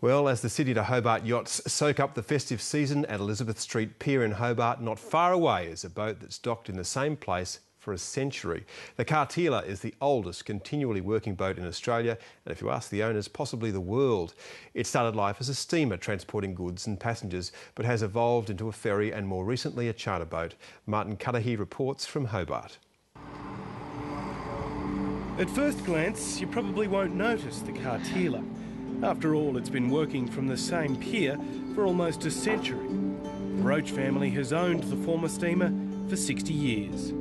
Well, as the Sydney to Hobart yachts soak up the festive season at Elizabeth Street Pier in Hobart, not far away is a boat that's docked in the same place for a century. The Cartilla is the oldest continually working boat in Australia and, if you ask the owners, possibly the world. It started life as a steamer transporting goods and passengers, but has evolved into a ferry and more recently a charter boat. Martin Cudahy reports from Hobart. At first glance, you probably won't notice the Cartilla. After all, it's been working from the same pier for almost a century. The Roach family has owned the former steamer for 60 years.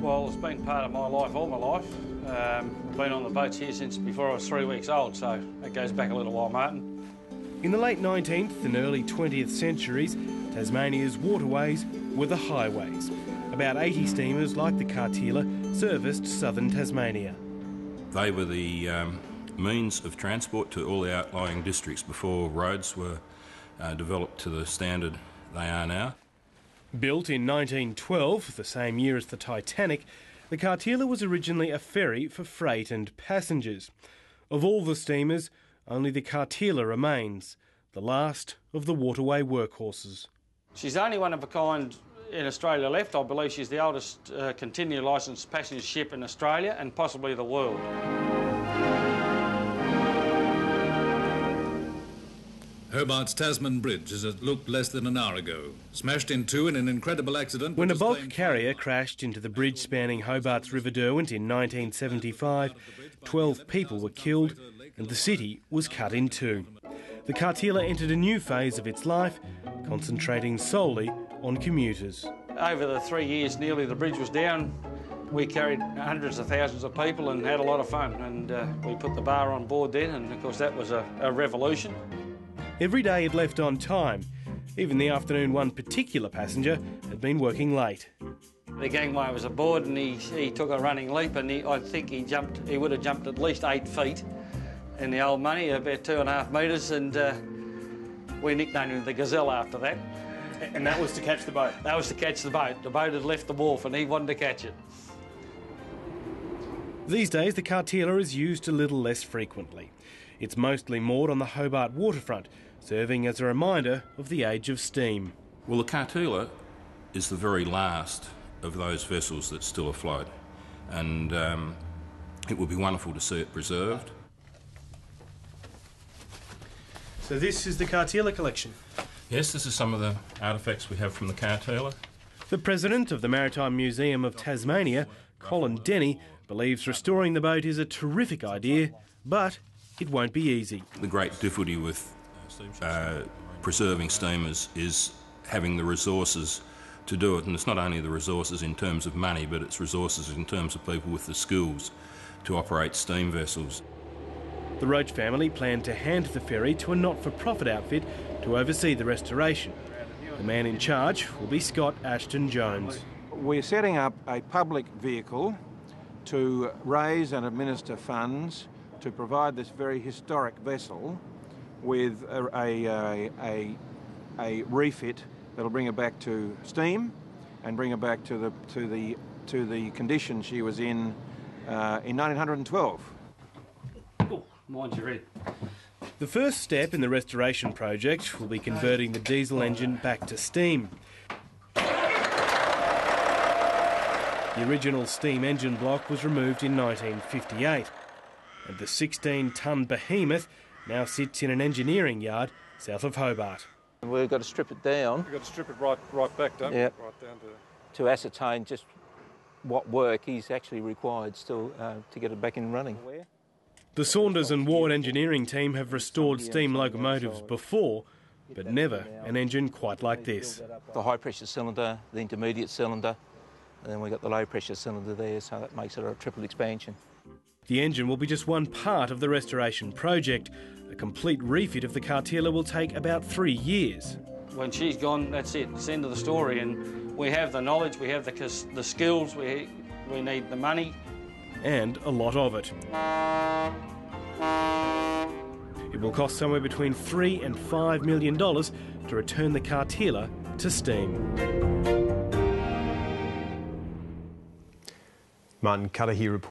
Well, it's been part of my life all my life. I've been on the boats here since before I was 3 weeks old, so that goes back a little while, Martin. In the late 19th and early 20th centuries, Tasmania's waterways were the highways. About 80 steamers like the Cartilla serviced southern Tasmania. They were the means of transport to all the outlying districts before roads were developed to the standard they are now. Built in 1912, the same year as the Titanic, the Cartilla was originally a ferry for freight and passengers. Of all the steamers, only the Cartilla remains, the last of the waterway workhorses. She's the only one of a kind in Australia left. I believe she's the oldest continual licensed passenger ship in Australia and possibly the world. Hobart's Tasman Bridge as it looked less than an hour ago, smashed in two in an incredible accident. When a bulk carrier crashed into the bridge spanning Hobart's River Derwent in 1975, 12 people were killed and the city was cut in two. The Cartilla entered a new phase of its life, concentrating solely on commuters. Over the 3 years nearly the bridge was down, we carried hundreds of thousands of people and had a lot of fun, and we put the bar on board then, and of course that was a revolution. Every day it left on time. Even the afternoon one particular passenger had been working late. The gangway was aboard and he took a running leap, and I think he would have jumped at least 8 feet in the old money, about 2.5 metres, and we nicknamed him the Gazelle after that. And that was to catch the boat? That was to catch the boat. The boat had left the wharf and he wanted to catch it. These days the Cartilla is used a little less frequently. It's mostly moored on the Hobart waterfront, serving as a reminder of the age of steam. Well, the Cartilla is the very last of those vessels that's still afloat, and it would be wonderful to see it preserved. So this is the Cartilla collection? Yes, this is some of the artefacts we have from the Cartilla. The president of the Maritime Museum of Tasmania, Colin Denny, believes restoring the boat is a terrific idea, but it won't be easy. The great difficulty with preserving steamers is having the resources to do it, and it's not only the resources in terms of money, but it's resources in terms of people with the skills to operate steam vessels. The Roach family plan to hand the ferry to a not-for-profit outfit to oversee the restoration. The man in charge will be Scott Ashton-Jones. We're setting up a public vehicle to raise and administer funds to provide this very historic vessel with a refit that'll bring her back to steam and bring her back to the condition she was in 1912. Oh, mine's ready. The first step in the restoration project will be converting the diesel engine back to steam. The original steam engine block was removed in 1958, and the 16-tonne behemoth now sits in an engineering yard south of Hobart. We've got to strip it down. We've got to strip it right back, don't we? Yep. Right down to ascertain just what work is actually required still to get it back in running. The Saunders and Ward engineering team have restored steam locomotives before, but never an engine quite like this. The high-pressure cylinder, the intermediate cylinder, and then we've got the low-pressure cylinder there, so that makes it a triple expansion. The engine will be just one part of the restoration project. A complete refit of the Cartilla will take about 3 years. When she's gone, that's it. It's the end of the story, and we have the knowledge, we have the skills, we need the money. And a lot of it. It will cost somewhere between $3 and $5 million to return the Cartilla to steam. Martin Cudahy reports.